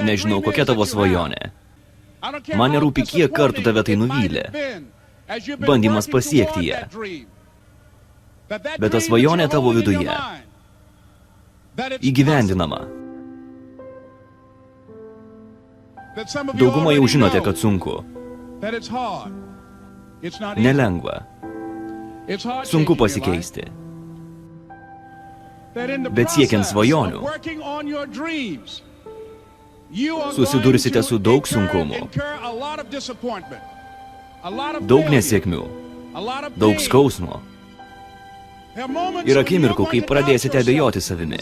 Nežinau, kokia tavo svajonė. Man nerūpi, kiek kartų tave tai nuvylė. Bandymas pasiekti ją. Bet ta svajonė tavo viduje. Įgyvendinama. Dauguma jau žinote, kad sunku. Nelengva. Sunku pasikeisti. Bet siekiant svajonių, susidursite su daug sunkumų, daug nesėkmių, daug skausmo. Ir akimirkų, kai pradėsite abejoti savimi.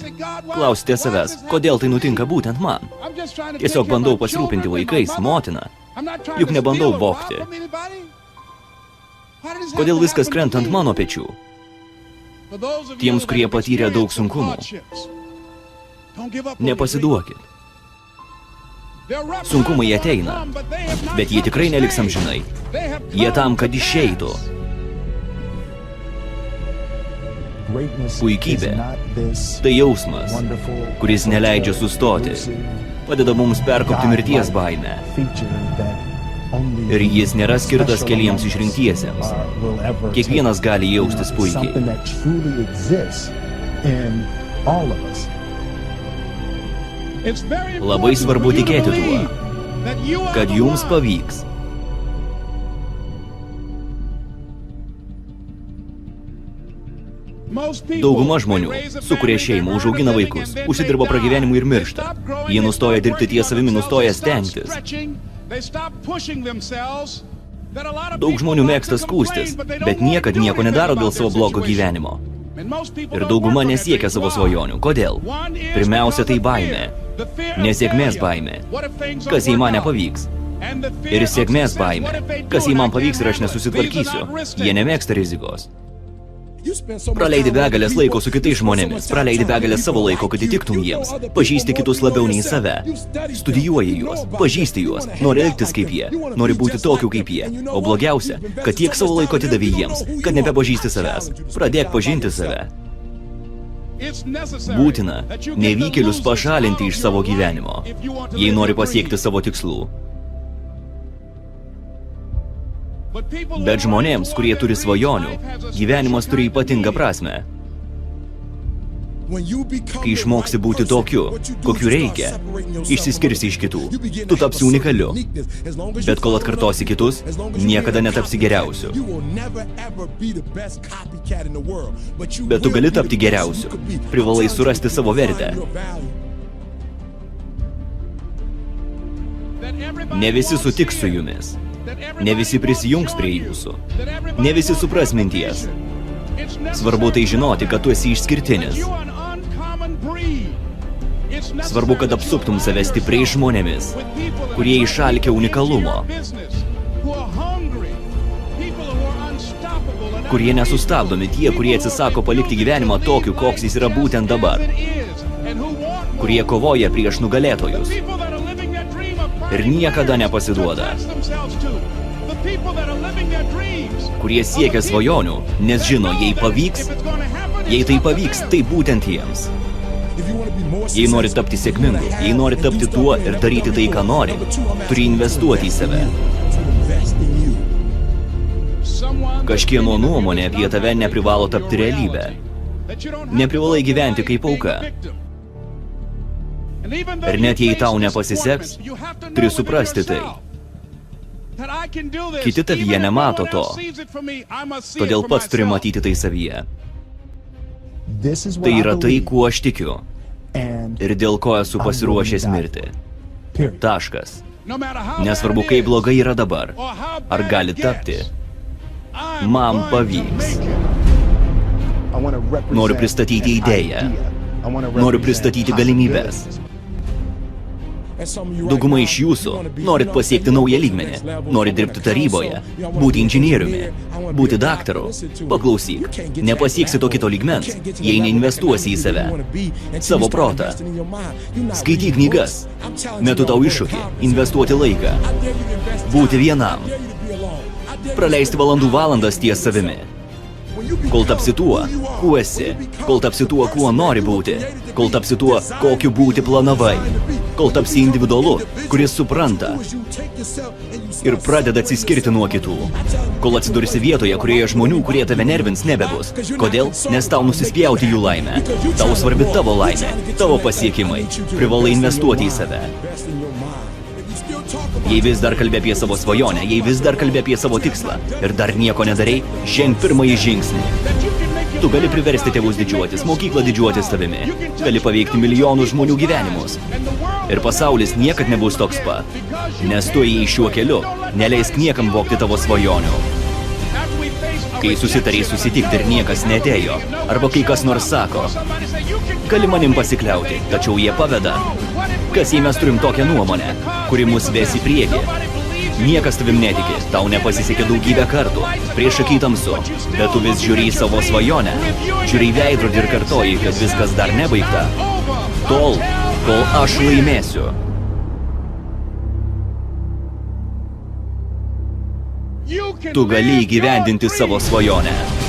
Klausite savęs, kodėl tai nutinka būtent man. Tiesiog bandau pasirūpinti vaikais, motina. Juk nebandau vogti. Kodėl viskas krenta ant mano pečių? Tiems, kurie patyrė daug sunkumų, nepasiduokit. Sunkumai ateina, bet jie tikrai neliks amžinai. Jie tam, kad išeitų. Puikybė – tai jausmas, kuris neleidžia sustoti, padeda mums perkopti mirties baimę. Ir jis nėra skirtas keliems išrinktiesiems. Kiekvienas gali jaustis puikiai. Labai svarbu tikėti tuo, kad jums pavyks. Dauguma žmonių sukuria šeimą, užaugina vaikus, užsidirba pragyvenimui ir miršta. Jie nustoja dirbti ties savimi, nustoja stengtis. Daug žmonių mėgsta skųstis, bet niekad nieko nedaro dėl savo blogo gyvenimo. Ir dauguma nesiekia savo svajonių. Kodėl? Pirmiausia, tai baimė. Nesėkmės baimė. Kas jei man nepavyks? Ir sėkmės baimė. Kas jei man pavyks ir aš nesusitvarkysiu? Jie nemėgsta rizikos. Praleidi begalės laiko su kitais žmonėmis, praleidi begalės savo laiko, kad įtiktum jiems, pažįsti kitus labiau nei save, studijuoji juos, pažįsti juos, nori elgtis kaip jie, nori būti tokiu kaip jie, o blogiausia, kad tiek savo laiko atidavė jiems, kad nebepažįsti savęs, pradėk pažinti save. Būtina nevykėlius pašalinti iš savo gyvenimo, jei nori pasiekti savo tikslų. Bet žmonėms, kurie turi svajonių, gyvenimas turi ypatingą prasmę. Kai išmoksi būti tokiu, kokiu reikia, išsiskirsi iš kitų, tu tapsi unikaliu. Bet kol atkartosi kitus, niekada netapsi geriausiu. Bet tu gali tapti geriausiu, privalai surasti savo vertę. Ne visi sutiks su jumis. Ne visi prisijungs prie jūsų. Ne visi supras minties. Svarbu tai žinoti, kad tu esi išskirtinis. Svarbu, kad apsuptum save stipriais žmonėmis, kurie išalkę unikalumo, kurie nesustabdomi, tie, kurie atsisako palikti gyvenimą tokiu, koks jis yra būtent dabar, kurie kovoja prieš nugalėtojus ir niekada nepasiduoda, kurie siekia svajonių, nes žino, jei tai pavyks, tai būtent jiems. Jei nori tapti sėkmingu, jei nori tapti tuo ir daryti tai, ką nori, turi investuoti į save. Kažkieno nuomonė apie tave neprivalo tapti realybę. Neprivalai gyventi kaip auka. Ir net jei tau nepasiseks, turi suprasti tai. Kiti tavyje nemato to, todėl pats turi matyti tai savyje. Tai yra tai, kuo aš tikiu ir dėl ko esu pasiruošęs mirti. Taškas. Nesvarbu, kaip blogai yra dabar, ar gali tapti, man pavyks. Noriu pristatyti idėją, noriu pristatyti galimybės. Dauguma iš jūsų norit pasiekti naują lygmenį, norit dirbti taryboje, būti inžinieriumi, būti daktaru. Paklausyk, nepasieksi to kito lygmens, jei neinvestuosi į save, savo protą. Skaityk knygas, metu tau iššūkį, investuoti laiką, būti vienam, praleisti valandas ties savimi. Kol tapsi tuo, kuo esi, kol tapsi tuo, kuo nori būti, kol tapsi tuo, kokiu būti planavai, kol tapsi individualu, kuris supranta ir pradeda atsiskirti nuo kitų. Kol atsidursi vietoje, kurioje žmonių, kurie tave nervins, nebebus. Kodėl? Nes tau nusispjauti jų laimę. Tau svarbi tavo laimė, tavo pasiekimai. Privalai investuoti į save. Jei vis dar kalbė apie savo svajonę, jei vis dar kalbė apie savo tikslą ir dar nieko nedarai, ženk pirmąjį žingsnį. Tu gali priversti tėvus didžiuotis, mokyklą didžiuotis tavimi. Gali paveikti milijonų žmonių gyvenimus. Ir pasaulis niekad nebus toks pat. Nes tu ėjai šiuo keliu, neleisk niekam vogti tavo svajonių. Kai susitariai susitikti ir niekas neatėjo, arba kai kas nors sako, gali manim pasikliauti, tačiau jie paveda. Kas jei mes turim tokią nuomonę, kuri mus ves į priekį? Niekas tavim netiki, tau nepasisekė daugybę kartų, prieš akį tamsu, bet tu vis žiūri į savo svajonę, žiūri į veidrodį ir kartoji, kad viskas dar nebaigta. Tol, kol aš laimėsiu. Tu gali įgyvendinti savo svajonę.